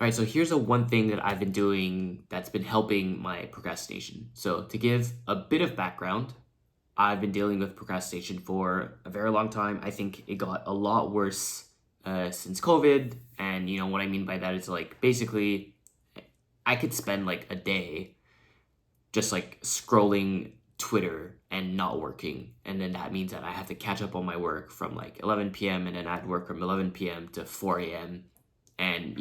All right, so here's a one thing that I've been doing that's been helping my procrastination. So to give a bit of background, I've been dealing with procrastination for a very long time. I think it got a lot worse since COVID, and what I mean by that is like basically I could spend like a day just like scrolling Twitter and not working, and then that means that I have to catch up on my work from like 11 p.m. and then I'd work from 11 p.m. to 4 a.m. and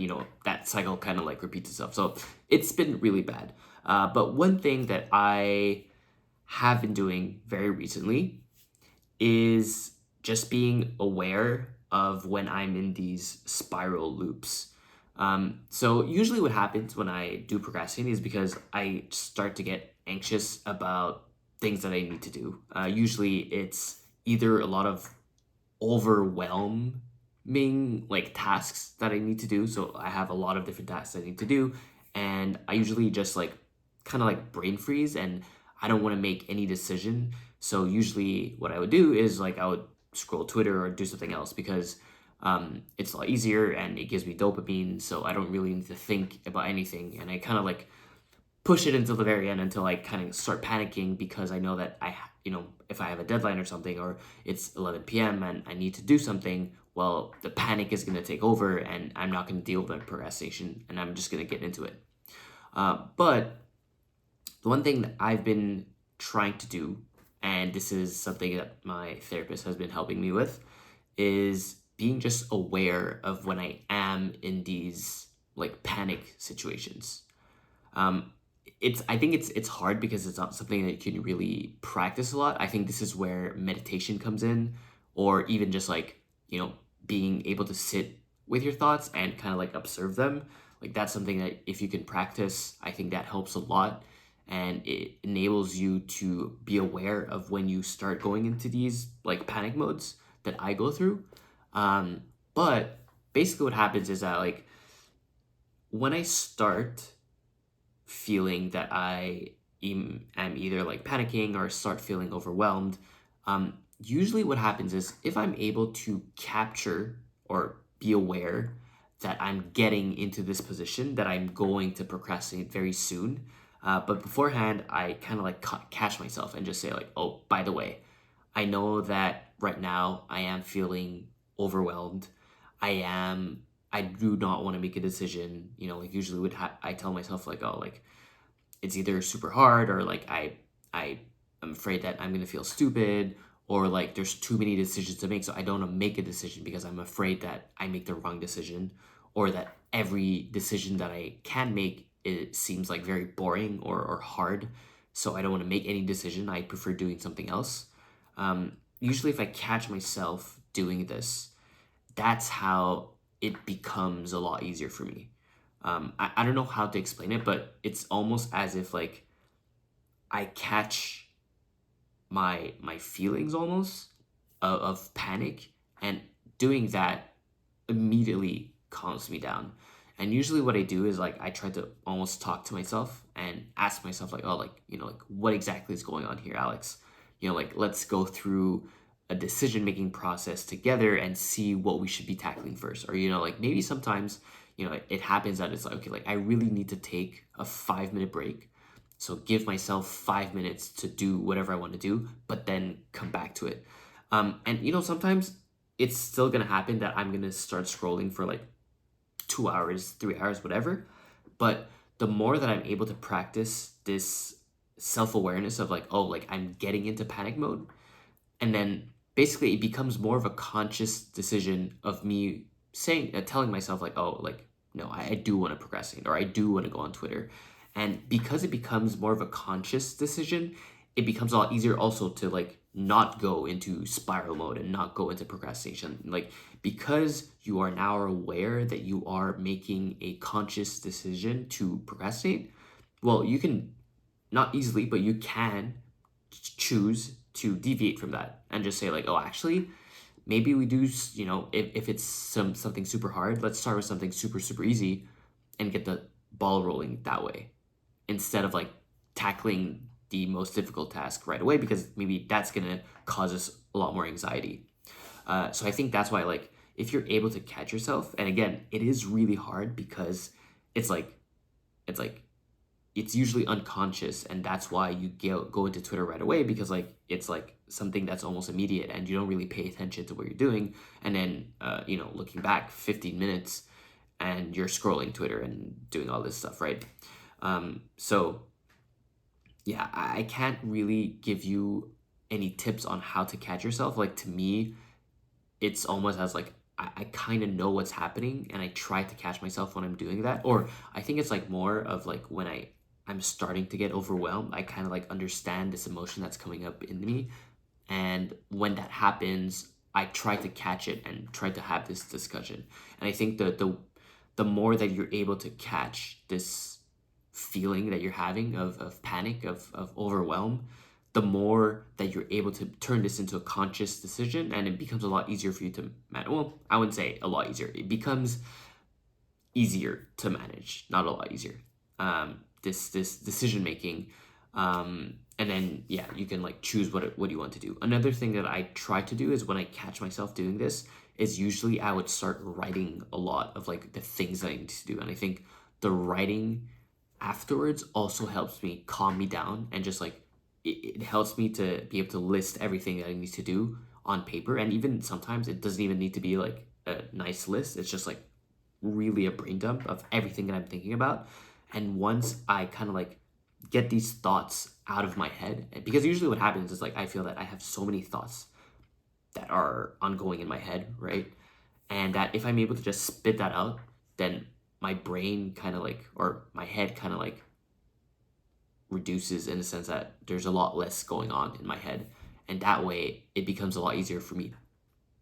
that cycle kind of like repeats itself. So it's been really bad. But one thing that I have been doing very recently is just being aware of when I'm in these spiral loops. So usually what happens when I do procrastinate is because I start to get anxious about things that I need to do. Usually it's either a lot of overwhelming like tasks that I need to do. So I have a lot of different tasks I need to do, and I usually just like kind of like brain freeze and I don't want to make any decision. So usually what I would do is like I would scroll Twitter or do something else because it's a lot easier and it gives me dopamine. So I don't really need to think about anything, and I kind of like push it until the very end until I kind of start panicking because I know that if I have a deadline or something or it's 11 p.m. and I need to do something, well, the panic is going to take over and I'm not going to deal with my procrastination and I'm just going to get into it. But the one thing that I've been trying to do, and this is something that my therapist has been helping me with, is being just aware of when I am in these like panic situations. Um, I think it's hard because it's not something that you can really practice a lot. I think this is where meditation comes in, or even just like being able to sit with your thoughts and kind of like observe them. Like that's something that if you can practice, I think that helps a lot, and it enables you to be aware of when you start going into these like panic modes that I go through. But basically, what happens is that like when I start feeling that am either like panicking or start feeling overwhelmed, usually what happens is if I'm able to capture or be aware that I'm getting into this position, that I'm going to procrastinate very soon. But beforehand, I kind of like catch myself and just say like, oh, by the way, I know that right now I am feeling overwhelmed. I do not want to make a decision. Like usually I tell myself like, oh, like it's either super hard or like I am afraid that I'm gonna feel stupid, or like there's too many decisions to make, so I don't want to make a decision because I'm afraid that I make the wrong decision, or that every decision that I can make it seems like very boring or hard, so I don't want to make any decision. I prefer doing something else. Usually, if I catch myself doing this, that's how it becomes a lot easier for me. I don't know how to explain it, but it's almost as if like I catch my feelings almost of panic, and doing that immediately calms me down. And usually what I do is like I try to almost talk to myself and ask myself like, oh, like like what exactly is going on here, Alex? Like let's go through a decision making process together and see what we should be tackling first. Or like maybe sometimes it happens that it's like, okay, like I really need to take a 5 minute break, so give myself 5 minutes to do whatever I want to do, but then come back to it. And sometimes it's still gonna happen that I'm gonna start scrolling for like 2 hours, 3 hours, whatever. But the more that I'm able to practice this self-awareness of like, oh, like I'm getting into panic mode, and then basically it becomes more of a conscious decision of me saying, telling myself like, oh, like no, I do want to procrastinate, or I do want to go on Twitter. And because it becomes more of a conscious decision, it becomes a lot easier also to like not go into spiral mode and not go into procrastination. Like because you are now aware that you are making a conscious decision to procrastinate, well, you can, not easily, but you can choose to deviate from that and just say like, oh, actually maybe we do, if it's something super hard, let's start with something super super easy and get the ball rolling that way, instead of like tackling the most difficult task right away, because maybe that's gonna cause us a lot more anxiety. So I think that's why, like, if you're able to catch yourself, and again, it is really hard because it's like it's like it's usually unconscious, and that's why you go into Twitter right away, because like it's like something that's almost immediate and you don't really pay attention to what you're doing, and then looking back 15 minutes and you're scrolling Twitter and doing all this stuff, right? So yeah, I can't really give you any tips on how to catch yourself. Like, to me, it's almost as like I kind of know what's happening and I try to catch myself when I'm doing that. Or I think it's like more of like when I'm starting to get overwhelmed, I kind of like understand this emotion that's coming up in me. And when that happens, I try to catch it and try to have this discussion. And I think the more that you're able to catch this feeling that you're having of panic, of overwhelm, the more that you're able to turn this into a conscious decision, and it becomes a lot easier for you to manage. Well, I wouldn't say a lot easier. It becomes easier to manage, not a lot easier. This decision making, and then yeah, you can like choose what you want to do. Another thing that I try to do is when I catch myself doing this is usually I would start writing a lot of like the things that I need to do, and I think the writing afterwards also helps me calm me down, and just like it helps me to be able to list everything that I need to do on paper. And even sometimes it doesn't even need to be like a nice list, it's just like really a brain dump of everything that I'm thinking about. And once I kind of like get these thoughts out of my head, because usually what happens is like I feel that I have so many thoughts that are ongoing in my head, right? And that if I'm able to just spit that out, then my brain kind of like, or my head kind of like reduces, in the sense that there's a lot less going on in my head. And that way it becomes a lot easier for me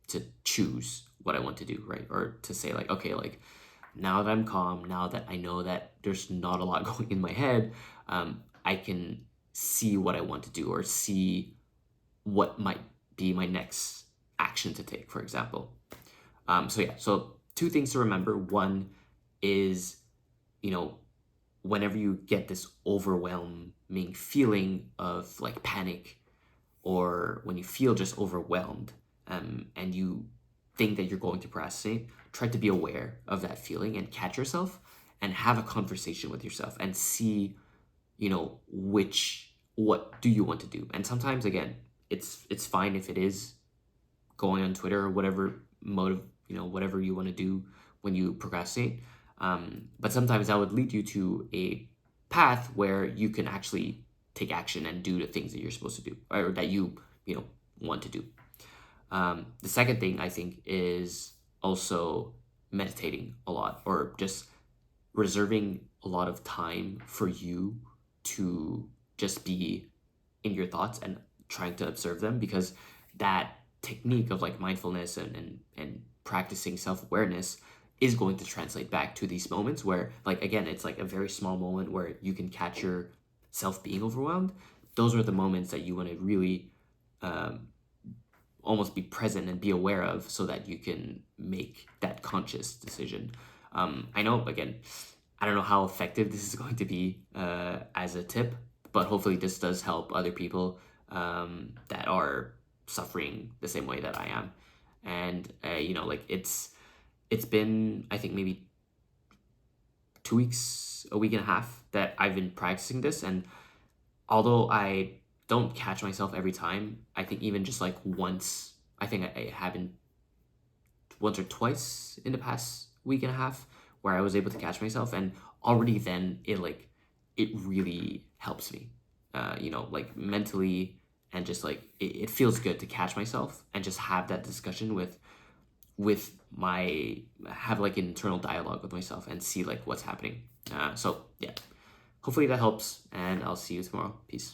to choose what I want to do, right? Or to say like, okay, like now that I'm calm, now that I know that there's not a lot going in my head, I can see what I want to do, or see what might be my next action to take, for example. So yeah, so two things to remember. One is, you know, whenever you get this overwhelming feeling of like panic, or when you feel just overwhelmed, and you think that you're going to procrastinate, try to be aware of that feeling and catch yourself and have a conversation with yourself and see, what do you want to do. And sometimes, again, it's fine if it is going on Twitter or whatever motive, whatever you want to do when you procrastinate. But sometimes that would lead you to a path where you can actually take action and do the things that you're supposed to do, or that you want to do. The second thing I think is also meditating a lot, or just reserving a lot of time for you to just be in your thoughts and trying to observe them, because that technique of like mindfulness and practicing self-awareness is going to translate back to these moments where, like, again, it's like a very small moment where you can catch yourself being overwhelmed. Those are the moments that you want to really almost be present and be aware of, so that you can make that conscious decision. I know, again, I don't know how effective this is going to be as a tip, but hopefully this does help other people that are suffering the same way that I am. And like it's been, I think, maybe 2 weeks, a week and a half that I've been practicing this, and although I don't catch myself every time, I think even just like once, I think I happened once or twice in the past week and a half where I was able to catch myself, and already then it really helps me, like mentally, and just like it feels good to catch myself and just have that discussion with have like an internal dialogue with myself and see like what's happening. So yeah, hopefully that helps, and I'll see you tomorrow. Peace.